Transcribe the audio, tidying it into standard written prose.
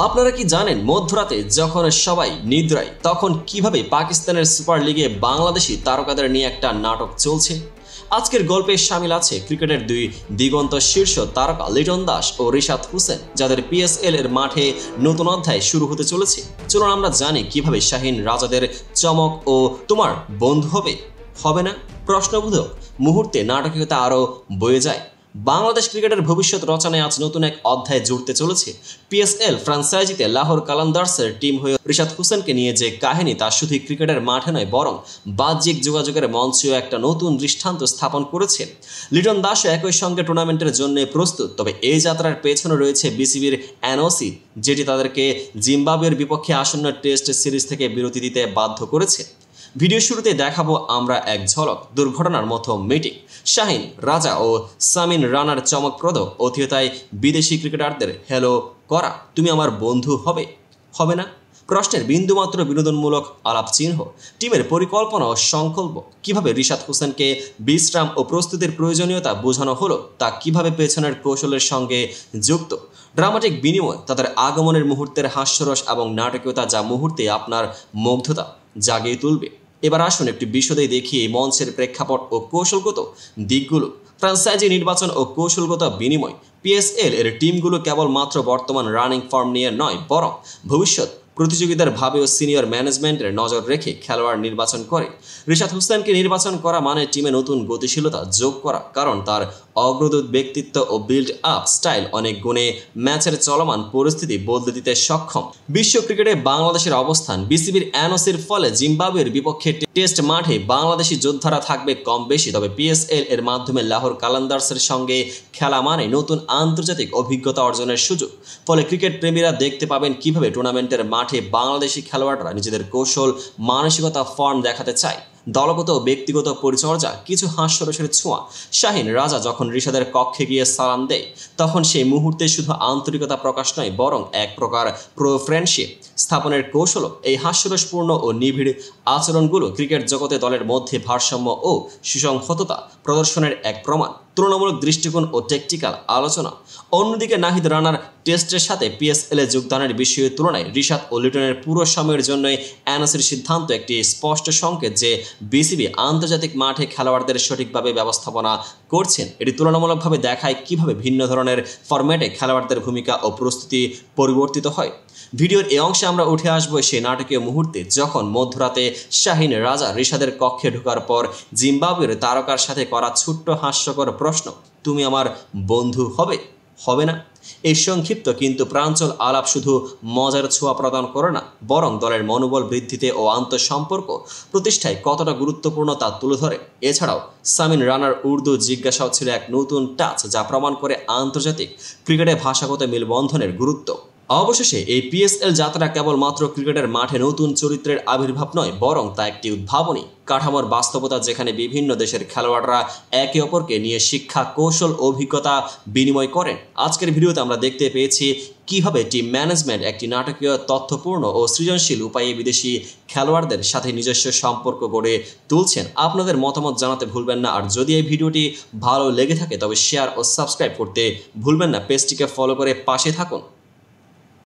আপনারা কি জানেন মধ্যরাতে যখন সবাই নিদ্রায় তখন কিভাবে পাকিস্তানের সুপার লিগে বাংলাদেশি তারকাদের নিয়ে একটা নাটক চলছে? আজকের গল্পে শামিল আছে ক্রিকেটের দুই দিগন্ত শীর্ষ তারকা লিটন দাস ও রিশাদ হোসেন, যাদের পিএসএল এর মাঠে নতুন অধ্যায় শুরু হতে চলেছে। চলুন আমরা জানি কিভাবে শাহিন রাজাদের চমক ও তোমার বন্ধু হবে না প্রশ্নবোধক মুহূর্তে নাটকীয়তা আরও বয়ে যায়। বাংলাদেশ ক্রিকেটের ভবিষ্যৎ রচনায় আজ নতুন এক অধ্যায় জুড়তে চলেছে। পিএসএল ফ্র্যাঞ্চাইজিতে লাহোর কালান্দার্সের টিম হয়ে রিশাদ হোসেনকে নিয়ে যে কাহিনী, তা শুধু ক্রিকেটের মাঠে নয় বরং বাহ্যিক যোগাযোগের মঞ্চেও একটা নতুন দৃষ্টান্ত স্থাপন করেছে। লিটন দাসও একই সঙ্গে টুর্নামেন্টের জন্য প্রস্তুত, তবে এই যাত্রার পেছনে রয়েছে বিসিবির এনওসি, যেটি তাদেরকে জিম্বাবুয়ের বিপক্ষে আসন্ন টেস্ট সিরিজ থেকে বিরতি দিতে বাধ্য করেছে। ভিডিও শুরুতে দেখাবো আমরা এক ঝলক দুর্ঘটনার মতো মিটিং। শাহিন রাজা ও সামিন রানার চমকপ্রদ অতিহতায় বিদেশি ক্রিকেটারদের হেলো করা তুমি আমার বন্ধু হবে না প্রশ্নের বিন্দুমাত্র বিনোদনমূলক আলাপ চিহ্ন। টিমের পরিকল্পনা ও সংকল্প কিভাবে রিশাদ হোসেনকে বিশ্রাম ও প্রস্তুতির প্রয়োজনীয়তা বোঝানো হলো, তা কিভাবে পেছনের কৌশলের সঙ্গে যুক্ত। ড্রামাটিক বিনিময়, তাদের আগমনের মুহূর্তের হাস্যরস এবং নাটকীয়তা, যা মুহূর্তে আপনার মুগ্ধতা জাগিয়ে তুলবে। এবার আসুন একটি বিশদে দেখি এই মঞ্চের প্রেক্ষাপট ও কৌশলগত দিকগুলো। ফ্র্যাঞ্চাইজি নির্বাচন ও কৌশলগত বিনিময়। পিএসএল এর টিমগুলো কেবলমাত্র বর্তমান রানিং ফর্ম নিয়ে নয়, বরং ভবিষ্যৎ প্রতিযোগিতার ভাবেও সিনিয়র ম্যানেজমেন্টের নজর রেখে খেলোয়াড় নির্বাচন করে। রিশাদ হোসেনকে নির্বাচন করা মানে টিমে নতুন গতিশীলতা যোগ করা, কারণ তার অগ্রদূত ব্যক্তিত্ব ও বিল্ড আপ স্টাইল অনেক গুণে ম্যাচের চলমান পরিস্থিতি বদলে দিতে সক্ষম। বিশ্ব ক্রিকেটে বাংলাদেশের অবস্থান। বিসিবির এনওসির ফলে জিম্বাবুয়ের বিপক্ষে টেস্ট মাঠে বাংলাদেশি যোদ্ধারা থাকবে কম বেশি, তবে পিএসএল এর মাধ্যমে লাহোর কালান্দার্সের সঙ্গে খেলা মানে নতুন আন্তর্জাতিক অভিজ্ঞতা অর্জনের সুযোগ। ফলে ক্রিকেট প্রেমীরা দেখতে পাবেন কিভাবে টুর্নামেন্টের মাঠে বাংলাদেশি খেলোয়াড়রা নিজেদের কৌশল, মানসিকতা, ফর্ম দেখাতে চায়। দলগত ও ব্যক্তিগত পরিচর্যা, কিছু হাস্যরসের ছোঁয়া। শাহিন রাজা যখন রিশাদের কক্ষে গিয়ে সালাম দেয়, তখন সেই মুহূর্তে শুধু আন্তরিকতা প্রকাশ নয়, বরং এক প্রকার ফ্রেন্ডশিপ স্থাপনের কৌশল। এই হাস্যরসপূর্ণ ও নিবিড় আচরণগুলো ক্রিকেট জগতে দলের মধ্যে ভারসাম্য ও সুসংহততা প্রদর্শনের এক প্রমাণ। তুলনামূলক দৃষ্টিকোণ ও টেকটিক্যাল আলোচনা। অন্যদিকে নাহিদ রানার টেস্টের সাথে পিএসএল এ যোগদানের বিষয়ের তুলনায় রিশাদ ও লিটনের পুরো সময়ের জন্যই এনওসির সিদ্ধান্ত একটি স্পষ্ট সংকেত যে বিসিবি আন্তর্জাতিক মাঠে খেলোয়াড়দের সঠিকভাবে ব্যবস্থাপনা করছেন। এটি তুলনামূলকভাবে দেখায় কিভাবে ভিন্ন ধরনের ফরম্যাটে খেলোয়াড়দের ভূমিকা ও প্রস্তুতি পরিবর্তিত হয়। ভিডিওর এই অংশে আমরা উঠে আসবো সেই নাটকীয় মুহূর্তে, যখন মধ্যরাতে শাহিন রাজা রিশাদের কক্ষে ঢোকার পর জিম্বাবুয়ের তারকার সাথে করা ছোট্ট হাস্যকর প্রশ্ন, তুমি আমার বন্ধু হবে না। এই সংক্ষিপ্ত কিন্তু প্রাঞ্চল আলাপ শুধু মজার ছোঁয়া প্রদান করে না, বরং দলের মনোবল বৃদ্ধিতে ও আন্তঃসম্পর্ক প্রতিষ্ঠায় কতটা গুরুত্বপূর্ণ তা তুলে ধরে। এছাড়াও সামিন রানার উর্দু জিজ্ঞাসাও ছিল এক নতুন টাচ, যা প্রমাণ করে আন্তর্জাতিক ক্রিকেটে ভাষাগত মেলবন্ধনের গুরুত্ব। অবশেষে এই পিএসএল যাত্রা কেবলমাত্র ক্রিকেটের মাঠে নতুন চরিত্রের আবির্ভাব নয়, বরং তা একটি উদ্ভাবনী কাঠামোর বাস্তবতা, যেখানে বিভিন্ন দেশের খেলোয়াড়রা একে অপরকে নিয়ে শিক্ষা, কৌশল, অভিজ্ঞতা বিনিময় করেন। আজকের ভিডিওতে আমরা দেখতে পেয়েছি কিভাবে টিম ম্যানেজমেন্ট একটি নাটকীয়, তথ্যপূর্ণ ও সৃজনশীল উপায়ে বিদেশি খেলোয়াড়দের সাথে নিজস্ব সম্পর্ক গড়ে তুলছেন। আপনাদের মতামত জানাতে ভুলবেন না, আর যদি এই ভিডিওটি ভালো লেগে থাকে তবে শেয়ার ও সাবস্ক্রাইব করতে ভুলবেন না। পেজটিকে ফলো করে পাশে থাকুন।